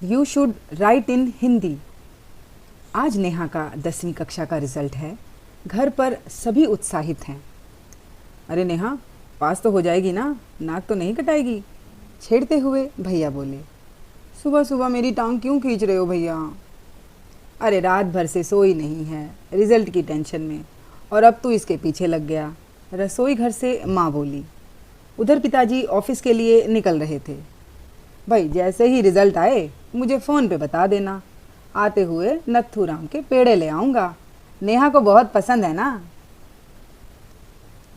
You should write इन हिंदी। आज नेहा का 10वीं कक्षा का रिजल्ट है। घर पर सभी उत्साहित हैं। अरे नेहा, पास तो हो जाएगी ना, नाक तो नहीं कटाएगी? छेड़ते हुए भैया बोले। सुबह सुबह मेरी टांग क्यों खींच रहे हो भैया? अरे रात भर से सोई नहीं है, रिजल्ट की टेंशन में, और अब तू इसके पीछे लग गया। रसोई घर से माँ बोली। उधर पिताजी ऑफिस के लिए निकल रहे थे। भाई जैसे ही रिजल्ट आए मुझे फ़ोन पे बता देना, आते हुए नथुराम के पेड़े ले आऊँगा। नेहा को बहुत पसंद है ना।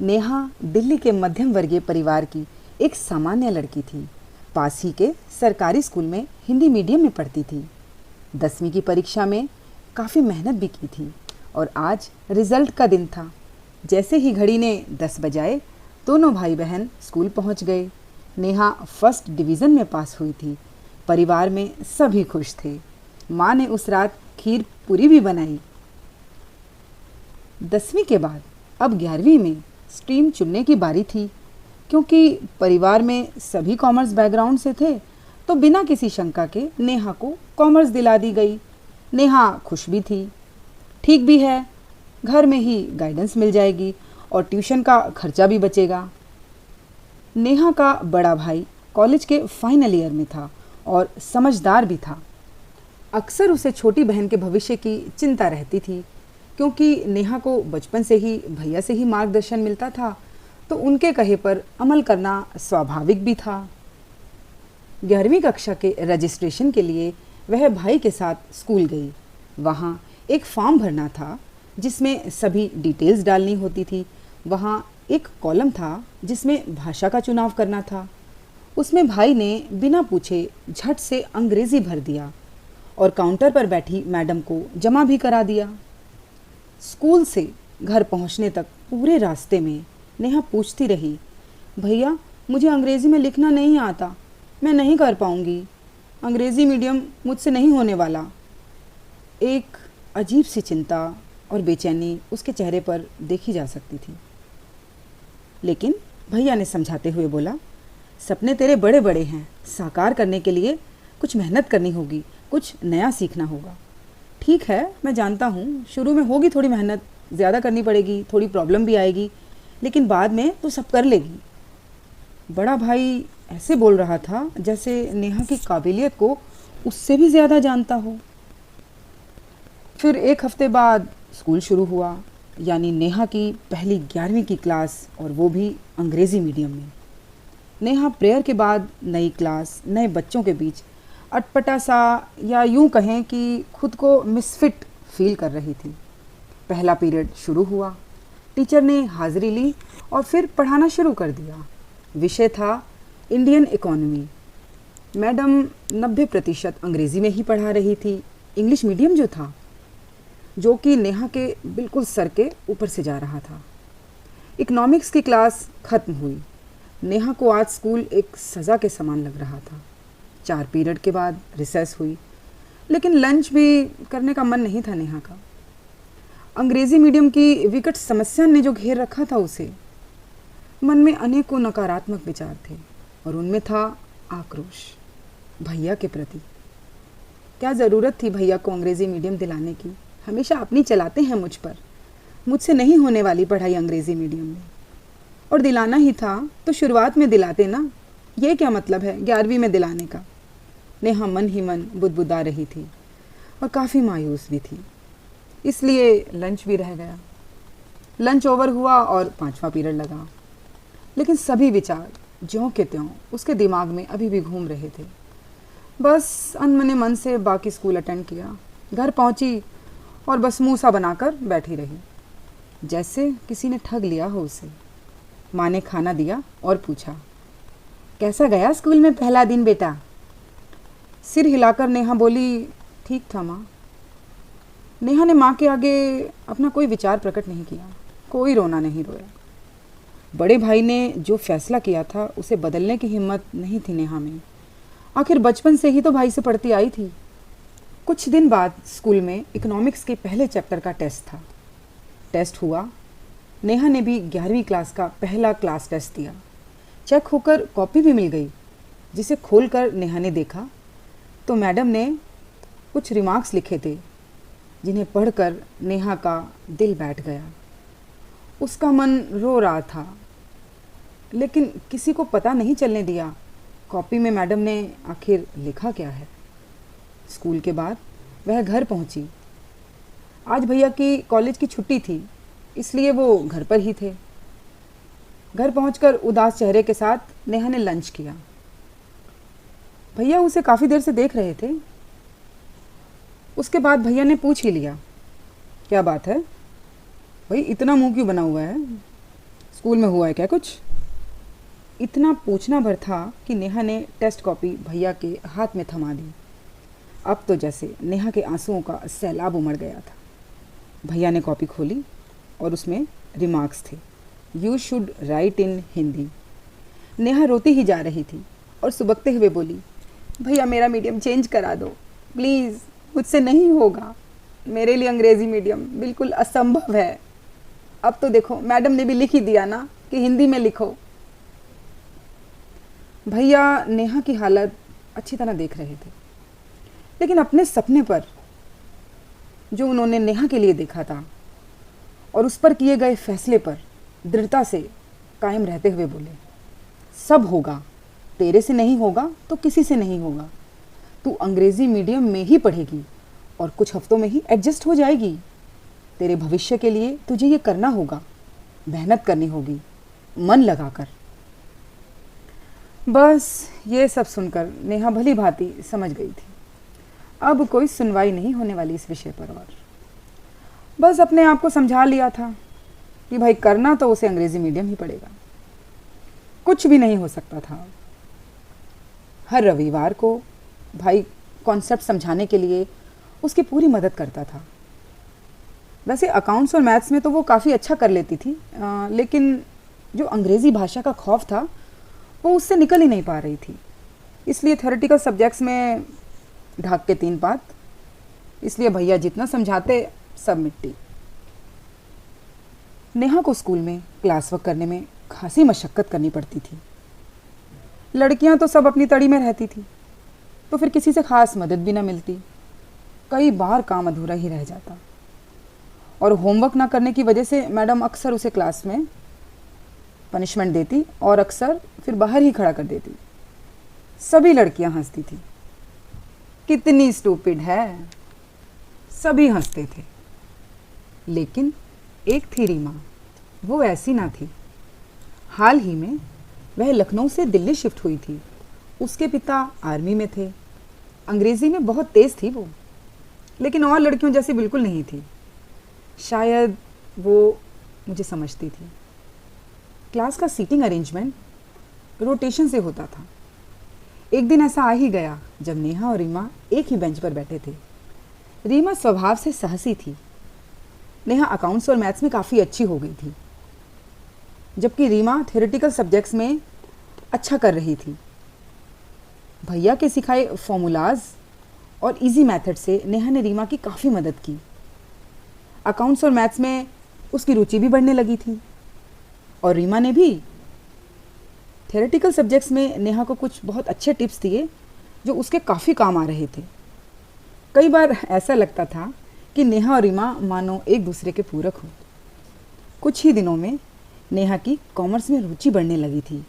नेहा दिल्ली के मध्यम वर्गीय परिवार की एक सामान्य लड़की थी। पास ही के सरकारी स्कूल में हिंदी मीडियम में पढ़ती थी। 10वीं की परीक्षा में काफ़ी मेहनत भी की थी और आज रिजल्ट का दिन था। जैसे ही घड़ी ने 10 बजाए दोनों भाई बहन स्कूल पहुंच गए। नेहा फर्स्ट डिवीज़न में पास हुई थी। परिवार में सभी खुश थे। माँ ने उस रात खीर पूरी भी बनाई। 10वीं के बाद अब 11वीं में स्ट्रीम चुनने की बारी थी। क्योंकि परिवार में सभी कॉमर्स बैकग्राउंड से थे तो बिना किसी शंका के नेहा को कॉमर्स दिला दी गई। नेहा खुश भी थी। ठीक भी है, घर में ही गाइडेंस मिल जाएगी और ट्यूशन का खर्चा भी बचेगा। नेहा का बड़ा भाई कॉलेज के फाइनल ईयर में था और समझदार भी था। अक्सर उसे छोटी बहन के भविष्य की चिंता रहती थी। क्योंकि नेहा को बचपन से ही भैया से ही मार्गदर्शन मिलता था तो उनके कहे पर अमल करना स्वाभाविक भी था। 11वीं कक्षा के रजिस्ट्रेशन के लिए वह भाई के साथ स्कूल गई। वहाँ एक फॉर्म भरना था जिसमें सभी डिटेल्स डालनी होती थी। वहाँ एक कॉलम था जिसमें भाषा का चुनाव करना था। उसमें भाई ने बिना पूछे झट से अंग्रेज़ी भर दिया और काउंटर पर बैठी मैडम को जमा भी करा दिया। स्कूल से घर पहुंचने तक पूरे रास्ते में नेहा पूछती रही, भैया मुझे अंग्रेज़ी में लिखना नहीं आता, मैं नहीं कर पाऊंगी, अंग्रेज़ी मीडियम मुझसे नहीं होने वाला। एक अजीब सी चिंता और बेचैनी उसके चेहरे पर देखी जा सकती थी। लेकिन भैया ने समझाते हुए बोला, सपने तेरे बड़े बड़े हैं, साकार करने के लिए कुछ मेहनत करनी होगी, कुछ नया सीखना होगा। ठीक है, मैं जानता हूँ शुरू में होगी थोड़ी मेहनत, ज़्यादा करनी पड़ेगी, थोड़ी प्रॉब्लम भी आएगी, लेकिन बाद में तो सब कर लेगी। बड़ा भाई ऐसे बोल रहा था जैसे नेहा की काबिलियत को उससे भी ज़्यादा जानता हो। फिर एक हफ्ते बाद स्कूल शुरू हुआ, यानी नेहा की पहली 11वीं की क्लास, और वो भी अंग्रेज़ी मीडियम में। नेहा प्रेयर के बाद नई क्लास, नए बच्चों के बीच अटपटा सा, या यूं कहें कि खुद को मिसफिट फील कर रही थी। पहला पीरियड शुरू हुआ। टीचर ने हाज़िरी ली और फिर पढ़ाना शुरू कर दिया। विषय था इंडियन इकोनॉमी। मैडम 90% अंग्रेज़ी में ही पढ़ा रही थी। इंग्लिश मीडियम जो था, जो कि नेहा के बिल्कुल सर के ऊपर से जा रहा था। इकोनॉमिक्स की क्लास ख़त्म हुई। नेहा को आज स्कूल एक सज़ा के समान लग रहा था। 4 पीरियड के बाद रिसेस हुई, लेकिन लंच भी करने का मन नहीं था नेहा का। अंग्रेज़ी मीडियम की विकट समस्या ने जो घेर रखा था उसे, मन में अनेकों नकारात्मक विचार थे और उनमें था आक्रोश भैया के प्रति। क्या ज़रूरत थी भैया को अंग्रेज़ी मीडियम दिलाने की? हमेशा अपनी चलाते हैं मुझ पर। मुझसे नहीं होने वाली पढ़ाई अंग्रेज़ी मीडियम में, और दिलाना ही था तो शुरुआत में दिलाते ना। ये क्या मतलब है 11वीं में दिलाने का? नेहा मन ही मन बुदबुदा रही थी और काफ़ी मायूस भी थी। इसलिए लंच भी रह गया। लंच ओवर हुआ और 5वां पीरियड लगा, लेकिन सभी विचार ज्यों के त्यों उसके दिमाग में अभी भी घूम रहे थे। बस अनमने मन से बाकी स्कूल अटेंड किया, घर पहुंची और बस मुँह सा बनाकर बैठी रही, जैसे किसी ने ठग लिया हो उसे। माँ ने खाना दिया और पूछा, कैसा गया स्कूल में पहला दिन बेटा? सिर हिलाकर नेहा बोली, ठीक था माँ। नेहा ने माँ के आगे अपना कोई विचार प्रकट नहीं किया, कोई रोना नहीं रोया। बड़े भाई ने जो फैसला किया था उसे बदलने की हिम्मत नहीं थी नेहा में। आखिर बचपन से ही तो भाई से पढ़ती आई थी। कुछ दिन बाद स्कूल में इकोनॉमिक्स के पहले चैप्टर का टेस्ट था। टेस्ट हुआ। नेहा ने भी 11वीं क्लास का पहला क्लास टेस्ट दिया। चेक होकर कॉपी भी मिल गई, जिसे खोलकर नेहा ने देखा तो मैडम ने कुछ रिमार्क्स लिखे थे जिन्हें पढ़कर नेहा का दिल बैठ गया। उसका मन रो रहा था, लेकिन किसी को पता नहीं चलने दिया कॉपी में मैडम ने आखिर लिखा क्या है। स्कूल के बाद वह घर पहुंची। आज भैया की कॉलेज की छुट्टी थी, इसलिए वो घर पर ही थे। घर पहुंचकर उदास चेहरे के साथ नेहा ने लंच किया। भैया उसे काफ़ी देर से देख रहे थे। उसके बाद भैया ने पूछ ही लिया, क्या बात है भाई, इतना मुंह क्यों बना हुआ है? स्कूल में हुआ है क्या कुछ? इतना पूछना भर था कि नेहा ने टेस्ट कॉपी भैया के हाथ में थमा दी। अब तो जैसे नेहा के आंसुओं का सैलाब उमड़ गया था। भैया ने कॉपी खोली और उसमें रिमार्क्स थे, यू शुड राइट इन हिंदी। नेहा रोती ही जा रही थी और सुबकते हुए बोली, भैया मेरा मीडियम चेंज करा दो प्लीज़, मुझसे नहीं होगा, मेरे लिए अंग्रेज़ी मीडियम बिल्कुल असंभव है। अब तो देखो मैडम ने भी लिख ही दिया ना कि हिंदी में लिखो। भैया नेहा की हालत अच्छी तरह देख रहे थे, लेकिन अपने सपने पर जो उन्होंने नेहा के लिए देखा था और उस पर किए गए फैसले पर दृढ़ता से कायम रहते हुए बोले, सब होगा, तेरे से नहीं होगा तो किसी से नहीं होगा। तू अंग्रेज़ी मीडियम में ही पढ़ेगी और कुछ हफ्तों में ही एडजस्ट हो जाएगी। तेरे भविष्य के लिए तुझे ये करना होगा, मेहनत करनी होगी, मन लगाकर। बस ये सब सुनकर नेहा भली भांति समझ गई थी अब कोई सुनवाई नहीं होने वाली इस विषय पर, और बस अपने आप को समझा लिया था कि भाई करना तो उसे अंग्रेज़ी मीडियम ही पड़ेगा, कुछ भी नहीं हो सकता था। हर रविवार को भाई कॉन्सेप्ट समझाने के लिए उसकी पूरी मदद करता था। वैसे अकाउंट्स और मैथ्स में तो वो काफ़ी अच्छा कर लेती थी, लेकिन जो अंग्रेज़ी भाषा का खौफ था वो उससे निकल ही नहीं पा रही थी। इसलिए थ्योरेटिकल सब्जेक्ट्स में ढाक के 3 पात, इसलिए भैया जितना समझाते सब मिट्टी। नेहा को स्कूल में क्लास वर्क करने में खासी मशक्क़त करनी पड़ती थी। लड़कियां तो सब अपनी तड़ी में रहती थी, तो फिर किसी से ख़ास मदद भी ना मिलती। कई बार काम अधूरा ही रह जाता और होमवर्क ना करने की वजह से मैडम अक्सर उसे क्लास में पनिशमेंट देती और अक्सर फिर बाहर ही खड़ा कर देती। सभी लड़कियां हंसती थी, कितनी स्टूपिड है, सभी हंसते थे। लेकिन एक थी रीमा, वो ऐसी ना थी। हाल ही में वह लखनऊ से दिल्ली शिफ्ट हुई थी। उसके पिता आर्मी में थे। अंग्रेज़ी में बहुत तेज़ थी वो, लेकिन और लड़कियों जैसी बिल्कुल नहीं थी। शायद वो मुझे समझती थी। क्लास का सीटिंग अरेंजमेंट रोटेशन से होता था। एक दिन ऐसा आ ही गया जब नेहा और रीमा एक ही बेंच पर बैठे थे। रीमा स्वभाव से साहसी थी। नेहा अकाउंट्स और मैथ्स में काफ़ी अच्छी हो गई थी, जबकि रीमा थ्योरेटिकल सब्जेक्ट्स में अच्छा कर रही थी। भैया के सिखाए फॉर्मूलाज और इजी मेथड से नेहा ने रीमा की काफ़ी मदद की। अकाउंट्स और मैथ्स में उसकी रुचि भी बढ़ने लगी थी और रीमा ने भी थ्योरेटिकल सब्जेक्ट्स में नेहा को कुछ बहुत अच्छे टिप्स दिए जो उसके काफ़ी काम आ रहे थे। कई बार ऐसा लगता था कि नेहा और रीमा मानो एक दूसरे के पूरक हों। कुछ ही दिनों में नेहा की कॉमर्स में रुचि बढ़ने लगी थी।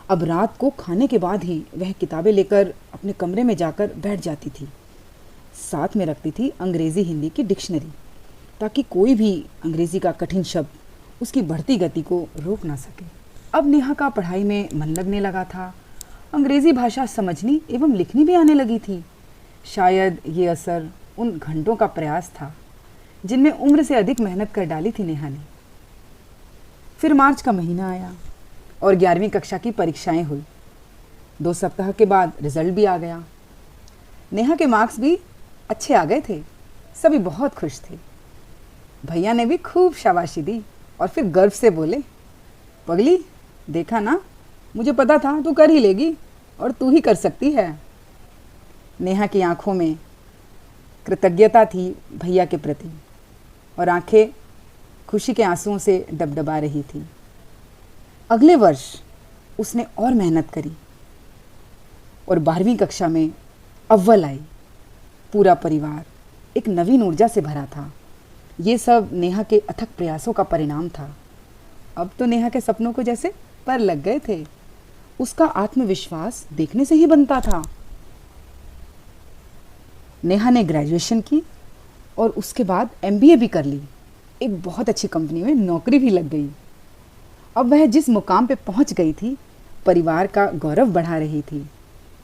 अब रात को खाने के बाद ही वह किताबें लेकर अपने कमरे में जाकर बैठ जाती थी। साथ में रखती थी अंग्रेज़ी हिंदी की डिक्शनरी, ताकि कोई भी अंग्रेज़ी का कठिन शब्द उसकी बढ़ती गति को रोक ना सके। अब नेहा का पढ़ाई में मन लगने लगा था। अंग्रेज़ी भाषा समझनी एवं लिखनी भी आने लगी थी। शायद ये असर उन घंटों का प्रयास था जिनमें उम्र से अधिक मेहनत कर डाली थी नेहा ने। फिर मार्च का महीना आया और 11वीं कक्षा की परीक्षाएं हुई। 2 सप्ताह के बाद रिजल्ट भी आ गया। नेहा के मार्क्स भी अच्छे आ गए थे। सभी बहुत खुश थे। भैया ने भी खूब शाबाशी दी और फिर गर्व से बोले, पगली देखा ना, मुझे पता था तू कर ही लेगी और तू ही कर सकती है। नेहा की आंखों में कृतज्ञता थी भैया के प्रति और आंखें खुशी के आंसुओं से डबडबा रही थी। अगले वर्ष उसने और मेहनत करी और 12वीं कक्षा में अव्वल आई। पूरा परिवार एक नवीन ऊर्जा से भरा था। ये सब नेहा के अथक प्रयासों का परिणाम था। अब तो नेहा के सपनों को जैसे पर लग गए थे। उसका आत्मविश्वास देखने से ही बनता था। नेहा ने ग्रेजुएशन की और उसके बाद एमबीए भी कर ली। एक बहुत अच्छी कंपनी में नौकरी भी लग गई। अब वह जिस मुकाम पे पहुंच गई थी, परिवार का गौरव बढ़ा रही थी।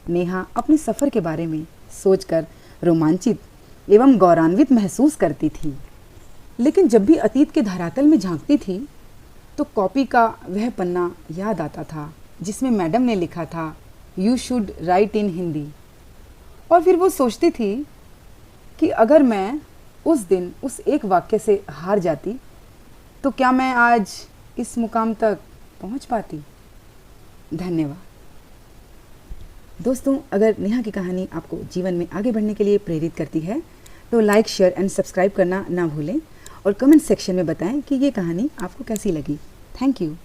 नेहा अपने सफ़र के बारे में सोचकर रोमांचित एवं गौरवान्वित महसूस करती थी। लेकिन जब भी अतीत के धरातल में झांकती थी तो कॉपी का वह पन्ना याद आता था जिसमें मैडम ने लिखा था, यू शुड राइट इन हिंदी। और फिर वो सोचती थी कि अगर मैं उस दिन उस एक वाक्य से हार जाती तो क्या मैं आज इस मुकाम तक पहुंच पाती। धन्यवाद। दोस्तों, अगर नेहा की कहानी आपको जीवन में आगे बढ़ने के लिए प्रेरित करती है तो लाइक, शेयर एंड सब्सक्राइब करना ना भूलें और कमेंट सेक्शन में बताएं कि ये कहानी आपको कैसी लगी। Thank you.